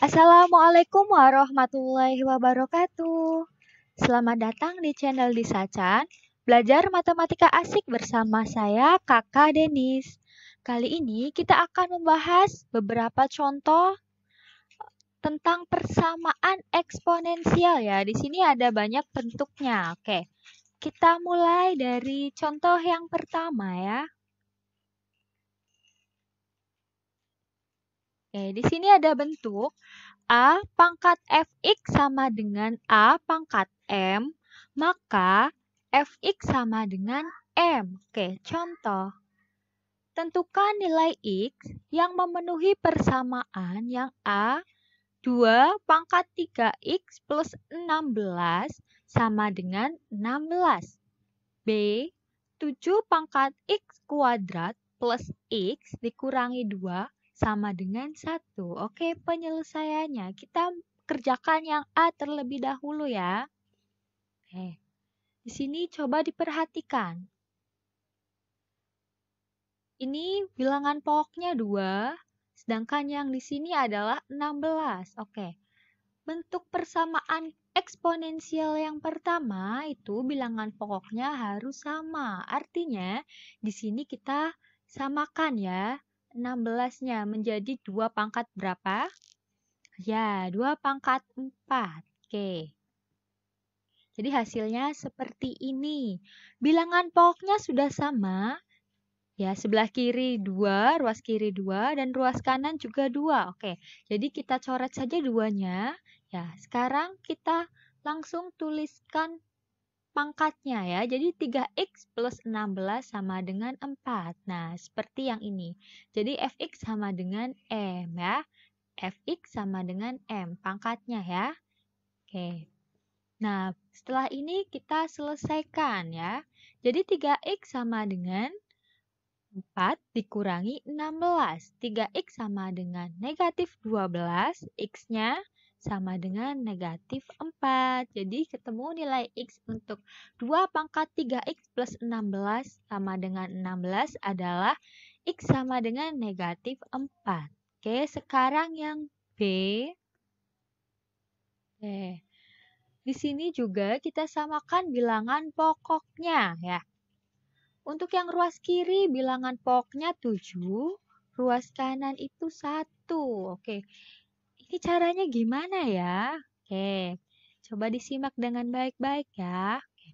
Assalamualaikum warahmatullahi wabarakatuh. Selamat datang di channel Disacan, belajar matematika asik bersama saya, Kakak Denis. Kali ini kita akan membahas beberapa contoh tentang persamaan eksponensial ya. Di sini ada banyak bentuknya. Oke, kita mulai dari contoh yang pertama ya. Oke, di sini ada bentuk A pangkat Fx sama dengan A pangkat M, maka Fx sama dengan M. Oke, contoh. Tentukan nilai X yang memenuhi persamaan yang A 2 pangkat 3X plus 16 sama dengan 16. B 7 pangkat X kuadrat plus X dikurangi 2 sama dengan 1. Oke, penyelesaiannya. Kita kerjakan yang A terlebih dahulu ya. Oke. Di sini coba diperhatikan. Ini bilangan pokoknya 2, sedangkan yang di sini adalah 16. Oke. Bentuk persamaan eksponensial yang pertama itu bilangan pokoknya harus sama. Artinya di sini kita samakan ya. 16-nya menjadi 2 pangkat berapa? Ya, 2 pangkat 4. Oke. Jadi hasilnya seperti ini. Bilangan pokoknya sudah sama. Ya, sebelah kiri 2, ruas kiri 2, dan ruas kanan juga 2. Oke, jadi kita coret saja 2-nya. Ya, sekarang kita langsung tuliskan pangkatnya ya. Jadi 3x plus 16 sama dengan 4. Nah, seperti yang ini. Jadi Fx sama dengan M ya. Fx sama dengan M, pangkatnya ya. Oke. Nah, setelah ini kita selesaikan ya. Jadi 3x sama dengan 4 dikurangi 16. 3x sama dengan negatif 12. X-nya sama dengan negatif 4. Jadi ketemu nilai X untuk 2 pangkat 3X plus 16 sama dengan 16 adalah X sama dengan negatif 4. Oke, sekarang yang B. Oke. Di sini juga kita samakan bilangan pokoknya ya. Untuk yang ruas kiri bilangan pokoknya 7, ruas kanan itu 1. Oke. Ini caranya gimana ya? Oke, coba disimak dengan baik-baik ya. Oke.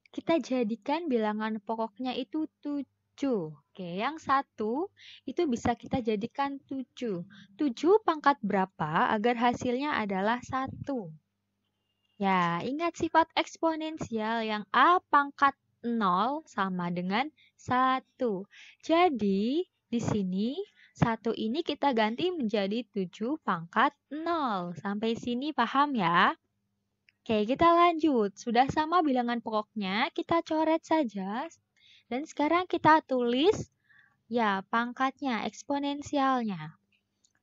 Kita jadikan bilangan pokoknya itu 7. Oke, yang 1 itu bisa kita jadikan 7. 7 pangkat berapa agar hasilnya adalah 1? Ya, ingat sifat eksponensial yang A pangkat 0 sama dengan 1. Jadi, di sini 1 ini kita ganti menjadi 7 pangkat 0. Sampai sini paham ya? Oke, kita lanjut. Sudah sama bilangan pokoknya, kita coret saja. Dan sekarang kita tulis ya pangkatnya, eksponensialnya.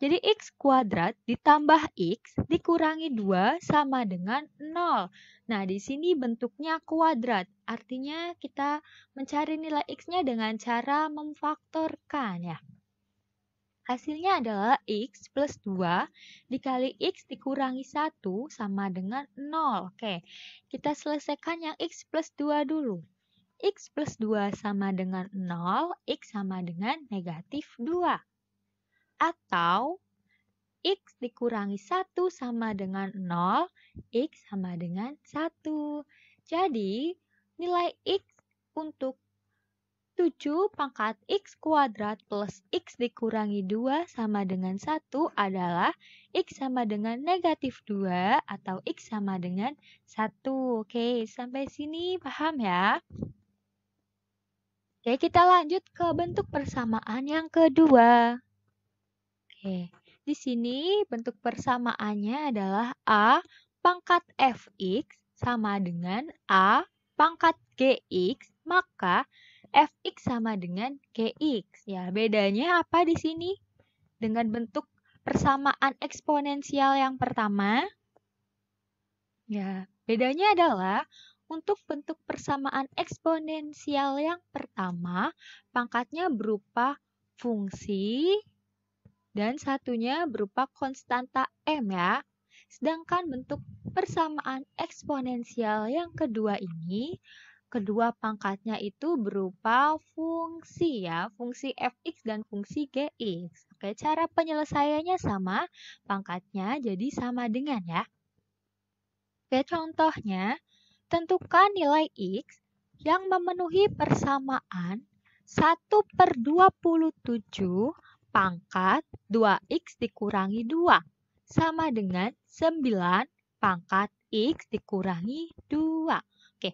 Jadi X kuadrat ditambah X dikurangi 2 sama dengan 0. Nah, di sini bentuknya kuadrat. Artinya kita mencari nilai X-nya dengan cara memfaktorkan ya. Hasilnya adalah X plus 2 dikali X dikurangi 1 sama dengan 0. Oke, kita selesaikan yang X plus 2 dulu. X plus 2 sama dengan 0, X sama dengan negatif 2. Atau X dikurangi 1 sama dengan 0, X sama dengan 1. Jadi, nilai X untuk 7 pangkat X kuadrat plus X dikurangi 2 sama dengan 1 adalah X sama dengan negatif 2 atau X sama dengan 1. Oke, sampai sini paham ya? Oke, kita lanjut ke bentuk persamaan yang kedua. Oke, di sini bentuk persamaannya adalah A pangkat Fx sama dengan A pangkat Gx, maka Fx sama dengan Gx. Ya, bedanya apa di sini? Dengan bentuk persamaan eksponensial yang pertama. Ya, bedanya adalah untuk bentuk persamaan eksponensial yang pertama, pangkatnya berupa fungsi dan satunya berupa konstanta M ya. Sedangkan bentuk persamaan eksponensial yang kedua ini, kedua pangkatnya itu berupa fungsi ya, fungsi fx dan fungsi gx. Oke, cara penyelesaiannya sama, pangkatnya jadi sama dengan ya. Oke, contohnya, tentukan nilai x yang memenuhi persamaan 1/27 pangkat 2x dikurangi 2 sama dengan 9 pangkat x dikurangi 2. Oke,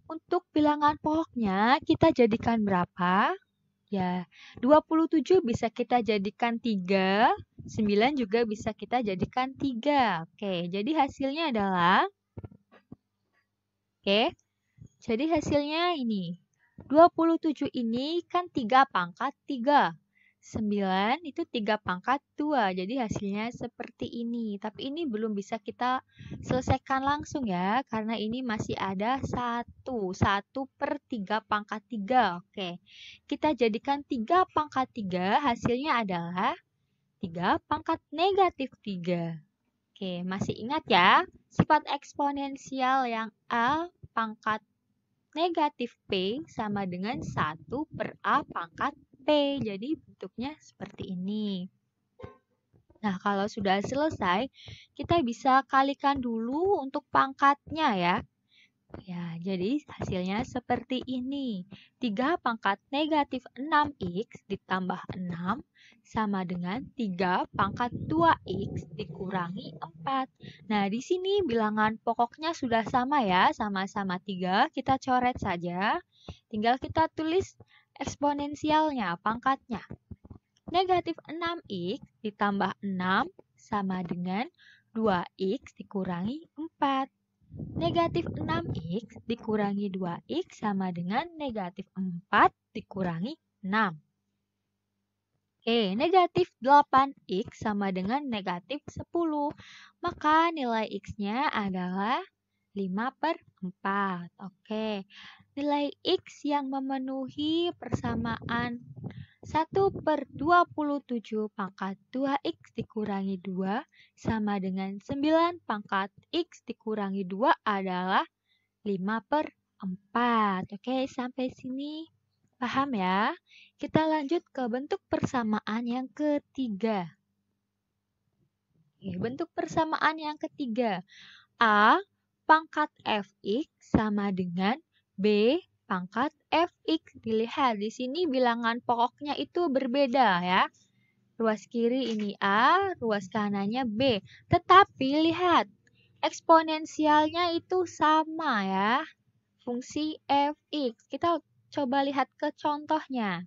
untuk bilangan pokoknya kita jadikan berapa? Ya, 27 bisa kita jadikan 3, 9 juga bisa kita jadikan 3. Oke, jadi hasilnya adalah, jadi hasilnya ini. 27 ini kan 3 pangkat 3. 9 itu 3 pangkat 2. Jadi hasilnya seperti ini. Tapi ini belum bisa kita selesaikan langsung ya. Karena ini masih ada 1. 1/3 pangkat 3. Oke. Kita jadikan 3 pangkat 3. Hasilnya adalah 3 pangkat negatif 3. Oke, masih ingat ya? Sifat eksponensial yang A pangkat negatif P sama dengan 1/A pangkat P. Jadi bentuknya seperti ini. Nah, kalau sudah selesai, kita bisa kalikan dulu untuk pangkatnya ya. Ya, jadi hasilnya seperti ini. 3 pangkat negatif 6x ditambah 6 sama dengan 3 pangkat 2x dikurangi 4. Nah, di sini bilangan pokoknya sudah sama ya, sama-sama 3. Kita coret saja. Tinggal kita tulis eksponensialnya, pangkatnya. Negatif 6x ditambah 6 sama dengan 2x dikurangi 4. Negatif 6x dikurangi 2x sama dengan negatif 4 dikurangi 6. Oke, negatif 8x sama dengan negatif 10. Maka nilai x-nya adalah 5/4. Oke, nilai x yang memenuhi persamaan 1/27 pangkat 2x dikurangi 2 sama dengan 9 pangkat x dikurangi 2 adalah 5/4. Oke, sampai sini paham ya? Kita lanjut ke bentuk persamaan yang ketiga. Oke, bentuk persamaan yang ketiga. A pangkat fx sama dengan B pangkat fx. Dilihat di sini bilangan pokoknya itu berbeda ya. Ruas kiri ini A, ruas kanannya B. Tetapi lihat, eksponensialnya itu sama ya. Fungsi fx. Kita coba lihat ke contohnya.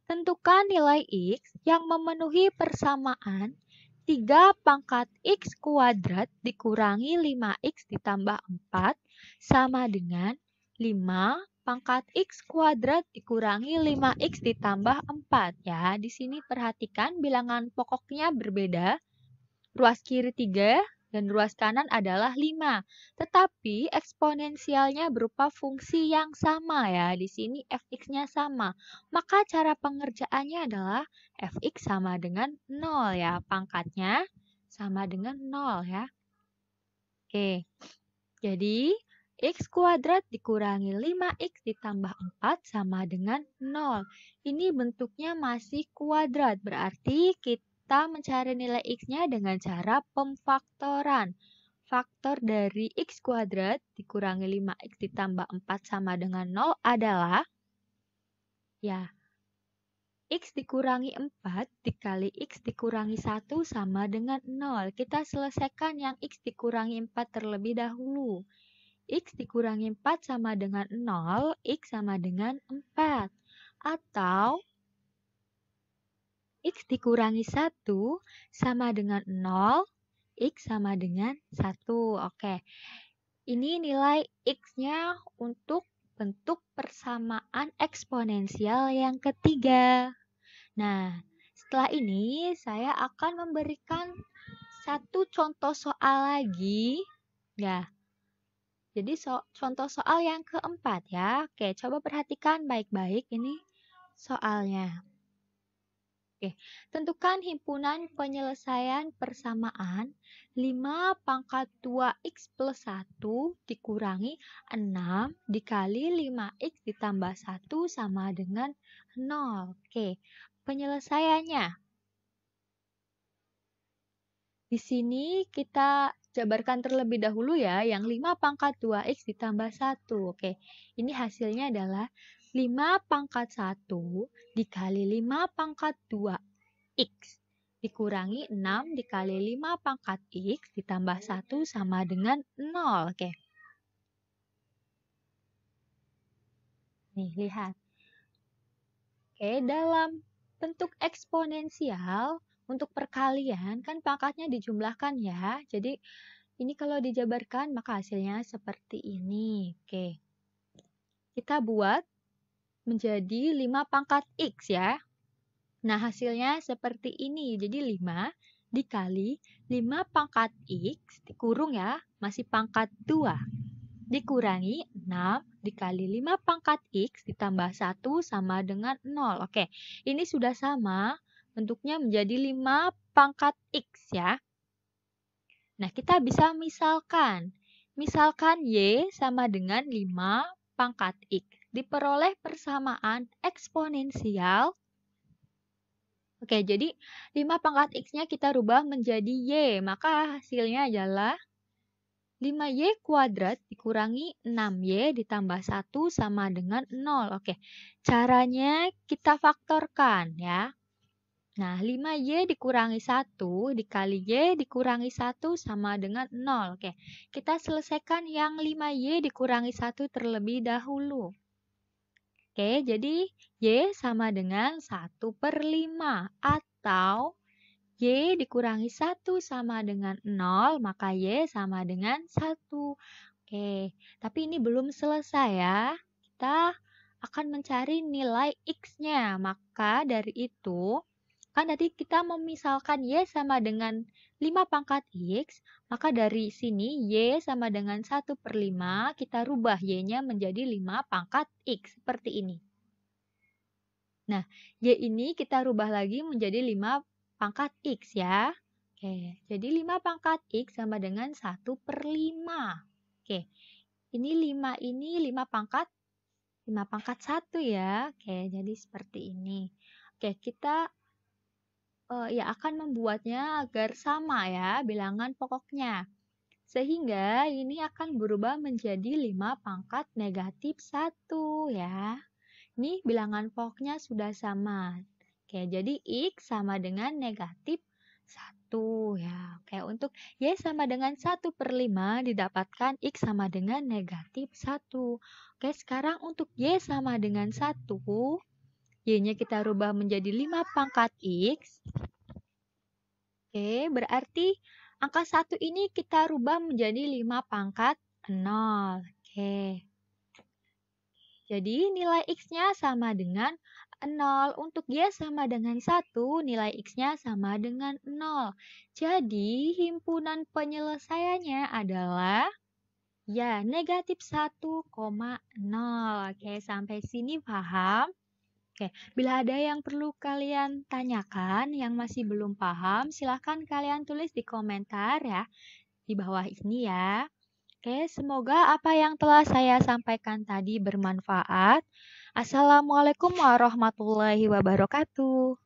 Tentukan nilai x yang memenuhi persamaan 3 pangkat x kuadrat dikurangi 5x ditambah 4 sama dengan 5 pangkat x kuadrat dikurangi 5x ditambah 4. Ya, di sini perhatikan bilangan pokoknya berbeda. Ruas kiri 3 dan ruas kanan adalah 5. Tetapi eksponensialnya berupa fungsi yang sama ya. Di sini fx-nya sama. Maka cara pengerjaannya adalah fx sama dengan 0 ya. Pangkatnya sama dengan 0 ya. Oke. Jadi x kuadrat dikurangi 5x ditambah 4 sama dengan 0. Ini bentuknya masih kuadrat. Berarti kita mencari nilai x-nya dengan cara pemfaktoran. Faktor dari x kuadrat dikurangi 5x ditambah 4 sama dengan 0 adalah ya x dikurangi 4 dikali x dikurangi 1 sama dengan 0. Kita selesaikan yang x dikurangi 4 terlebih dahulu. X dikurangi 4 sama dengan 0, X sama dengan 4. Atau X dikurangi 1 sama dengan 0, X sama dengan 1. Oke, ini nilai X-nya untuk bentuk persamaan eksponensial yang ketiga. Nah, setelah ini saya akan memberikan satu contoh soal lagi. Ya. Jadi contoh soal yang keempat ya. Oke, coba perhatikan baik-baik ini soalnya. Oke, tentukan himpunan penyelesaian persamaan 5 pangkat 2x plus 1 dikurangi 6 dikali 5x ditambah 1 sama dengan 0. Oke, penyelesaiannya. Di sini kita jabarkan terlebih dahulu ya, yang 5 pangkat 2x ditambah 1. Oke, ini hasilnya adalah 5 pangkat 1 dikali 5 pangkat 2 X dikurangi 6 dikali 5 pangkat X ditambah 1 sama dengan 0. Oke. Nih, lihat. Oke, dalam bentuk eksponensial, untuk perkalian, kan pangkatnya dijumlahkan ya. Jadi, ini kalau dijabarkan, maka hasilnya seperti ini. Oke. Kita buat menjadi 5 pangkat X ya. Nah, hasilnya seperti ini. Jadi 5 dikali 5 pangkat X dikurung ya, masih pangkat 2. Dikurangi 6 dikali 5 pangkat X ditambah 1 sama dengan 0. Oke, ini sudah sama. Bentuknya menjadi 5 pangkat X ya. Nah, kita bisa misalkan. Misalkan Y sama dengan 5 pangkat X. Diperoleh persamaan eksponensial. Oke, jadi 5 pangkat X-nya kita rubah menjadi Y. Maka hasilnya adalah 5Y kuadrat dikurangi 6Y ditambah 1 sama dengan 0. Oke, caranya kita faktorkan ya. Nah, 5Y dikurangi 1 dikali Y dikurangi 1 sama dengan 0. Oke, kita selesaikan yang 5Y dikurangi 1 terlebih dahulu. Oke, jadi Y sama dengan 1/5 atau Y dikurangi 1 sama dengan 0, maka Y sama dengan 1. Oke, tapi ini belum selesai ya. Kita akan mencari nilai X-nya. Maka dari itu, kan tadi kita memisalkan Y sama dengan 5 pangkat X, maka dari sini Y sama dengan 1/5, kita rubah Y-nya menjadi 5 pangkat X, seperti ini. Nah, Y ini kita rubah lagi menjadi 5 pangkat X ya. Oke, jadi 5 pangkat X sama dengan 1/5. Oke, ini 5 pangkat 1 ya. Oke, jadi seperti ini. Oke, kita ya akan membuatnya agar sama ya bilangan pokoknya. Sehingga ini akan berubah menjadi 5 pangkat negatif 1 ya. Ini bilangan pokoknya sudah sama. Oke, jadi X sama dengan negatif 1 ya. Oke, untuk Y sama dengan 1/5 didapatkan X sama dengan negatif 1. Oke, sekarang untuk Y sama dengan 1, Y-nya kita rubah menjadi 5 pangkat X. Oke, berarti angka 1 ini kita rubah menjadi 5 pangkat 0. Oke. Jadi nilai X-nya sama dengan 0. Untuk Y sama dengan 1, nilai X-nya sama dengan 0. Jadi himpunan penyelesaiannya adalah ya negatif 1,0. Oke, sampai sini paham? Oke, bila ada yang perlu kalian tanyakan yang masih belum paham, silahkan kalian tulis di komentar ya, di bawah ini ya. Oke, semoga apa yang telah saya sampaikan tadi bermanfaat. Assalamualaikum warahmatullahi wabarakatuh.